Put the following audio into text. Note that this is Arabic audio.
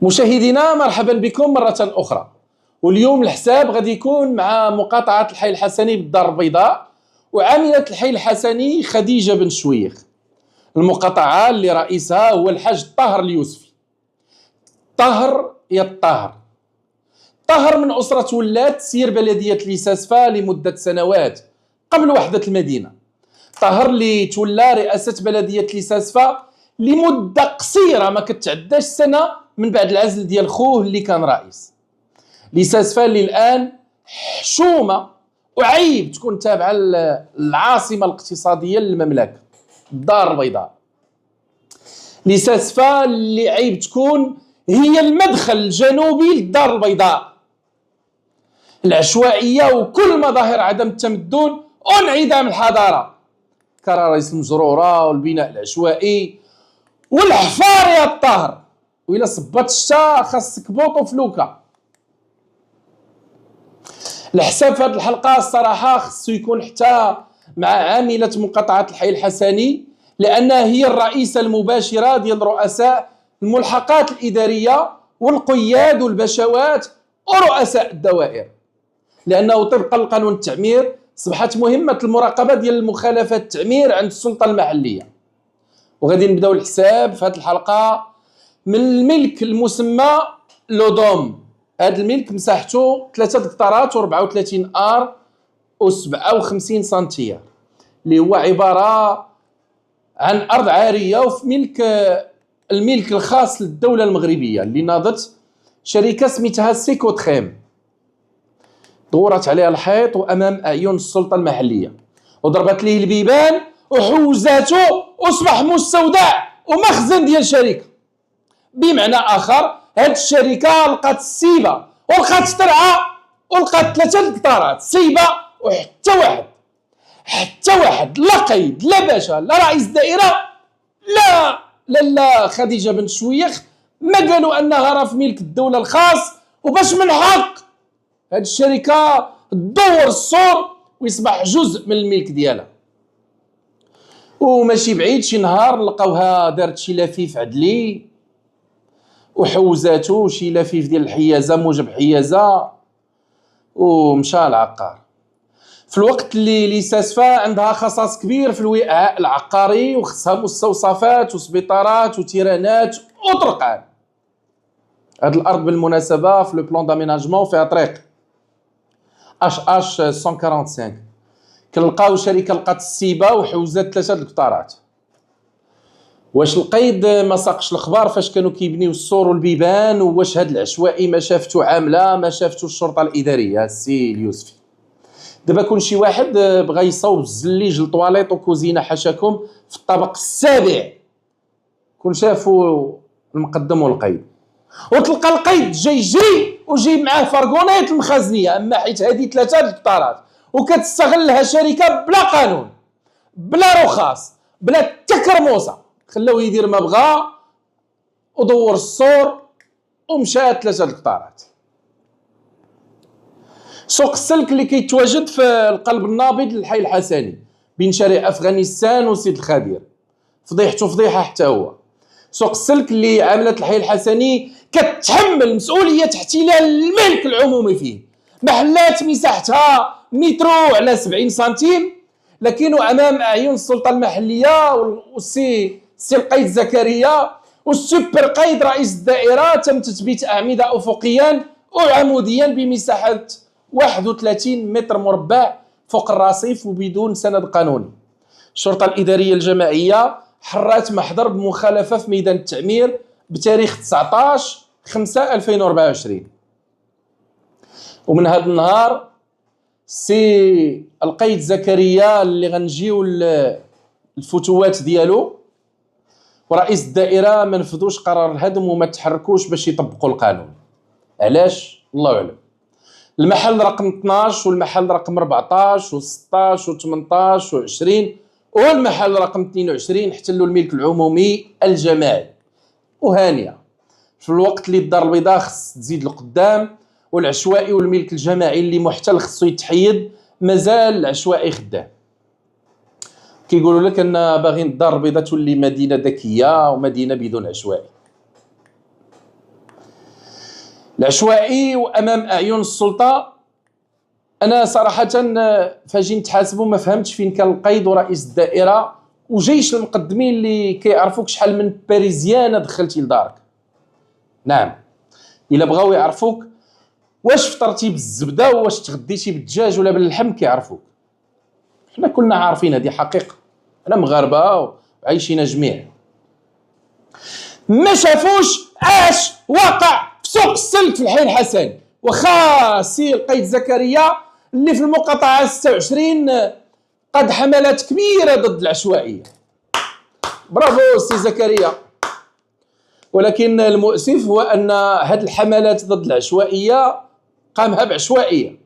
مشاهدينا مرحبا بكم مرة أخرى. واليوم الحساب غادي يكون مع مقاطعة الحي الحسني بالدار البيضاء وعاملة الحي الحسني خديجة بن شويخ. المقاطعة اللي رئيسها هو الحاج طاهر اليوسفي. طاهر يا الطاهر. طاهر من أسرة ولات تسير بلدية ليساسفا لمدة سنوات قبل وحدة المدينة. طاهر اللي تولى رئاسة بلدية ليساسفا لمدة قصيرة ما كتعداش سنة من بعد العزل ديال خوه اللي كان رئيس. ليساسفا اللي الآن حشومة وعيب تكون تابعة للعاصمة الاقتصادية للمملكة الدار البيضاء. ليساسفا اللي عيب تكون هي المدخل الجنوبي للدار البيضاء. العشوائية وكل مظاهر عدم التمدن وانعدام الحضارة كراريس المجرورة والبناء العشوائي والحفار يا الطاهر. وإلا صبت الشتا خاصك بوطو فلوكا. الحساب في هذه الحلقة الصراحة خصو يكون حتى مع عاملة مقاطعة الحي الحسني، لأنها هي الرئيسة المباشرة ديال رؤساء الملحقات الإدارية والقياد والبشوات ورؤساء الدوائر، لأنه طبقا لقانون التعمير أصبحت مهمة المراقبة ديال المخالفات التعمير عند السلطة المحلية. وغادي نبداو الحساب في هذه الحلقة من الملك المسمى لودوم. هذا الملك مساحته 3 هكتارات و34 ار و57 سنتيار، اللي هو عبارة عن أرض عارية وفي الملك الخاص للدولة المغربية اللي ناضت شركة سميتها سيكوتخيم، دورت عليها الحيط وأمام أعين السلطة المحلية وضربت ليه البيبان وحوزاته وأصبح مستودع ومخزن ديال شركة. بمعنى آخر هاد الشركة لقات السيبة ولقات ترعى ولقات 3 هكتارات سيبة، حتى واحد لا قيد لا باشا لا رئيس دائرة لا خديجة بن شويخ ما قالوا أنها راه في ملك الدولة الخاص، وباش من حق هاد الشركة تدور السور ويصبح جزء من الملك ديالها. وماشي بعيد شي نهار لقاوها دارت شي لفيف عدلي وحوزاتو شي لفيف ديال الحيازة موجب حيازة ومشى العقار. في الوقت اللي ليساسفا عندها خصاص كبير في الوعاء العقاري وخصها مستوصفات وسبيطارات وتيرانات وطرقان. هاد الأرض بالمناسبة في لو بلان داميناجمون فيها طريق HH 145. كنلقاو شركة لقات السيبة وحوزات 3 هكتارات. واش القيد ما ساقش الخبار فاش كانوا كيبنيو السور والبيبان؟ واش هاد العشوائي ما شافتو عامله ما شافتو الشرطه الاداريه السي اليوسفي؟ دابا كون شي واحد بغى يصوب الزليج للطواليط وكوزينه حاشاكم في الطابق السابع كون شافوا المقدم والقيد، وتلقى القيد جاي وجايب معاه فرقونات المخازنيه، اما حيت هذه 3 هكتارات وكتستغلها شركه بلا قانون بلا رخص بلا تكرموسه، خلاوه يدير ما بغى ودور السور ومشات 3 هكتارات. سوق السلك اللي كيتواجد في القلب النابض للحي الحسني بين شارع افغانستان وسيد الخدير، فضيحته فضيحه حتى هو. سوق السلك اللي عامله الحي الحسني كتحمل مسؤوليه احتلال الملك العمومي فيه، محلات مساحتها مترو على 70 سنتيم، لكنه امام اعين السلطه المحليه والسي القيد زكريا والسوبر قيد رئيس الدائره تم تثبيت اعمده افقيا وعموديا بمساحه 31 متر مربع فوق الرصيف وبدون سند قانوني. الشرطه الاداريه الجماعيه حرات محضر بمخالفه في ميدان التعمير بتاريخ 19/5/2024. ومن هذا النهار سي القيد زكريا اللي غنجيو الفتوات ديالو ورئيس الدائره ما نفذوش قرار الهدم وما تحركوش باش يطبقوا القانون. علاش؟ الله اعلم. المحل رقم 12 والمحل رقم 14 و16 و18 و20 والمحل رقم 22 احتلوا الملك العمومي الجماعي. وهانيه في الوقت اللي الدار البيضاء خص تزيد لقدام، والعشوائي والملك الجماعي اللي محتل خصو يتحيد، مازال العشوائي خدام. كيقولوا لك ان باغيين الدار البيضاء تولي مدينه ذكيه ومدينه بدون عشوائي. العشوائي وامام اعين السلطه. انا صراحه فاجي نتحاسبوا ما فهمتش فين كان القيد ورئيس الدائره وجيش المقدمين اللي كيعرفوك شحال من باريزيانه دخلتي لدارك. نعم، الا بغاو يعرفوك واش فطرتي بالزبده واش تغديتي بالدجاج ولا باللحم كيعرفوك. حنا كلنا عارفين هذه حقيقه، حنا مغاربه وعايشين جميع. ما شافوش اش واقع في سوق السلك في الحي الحسني، وخا سي القيد زكريا اللي في المقاطعه 26 قاد حملات كبيره ضد العشوائيه. برافو سي زكريا. ولكن المؤسف هو ان هذه الحملات ضد العشوائيه قامها بعشوائيه،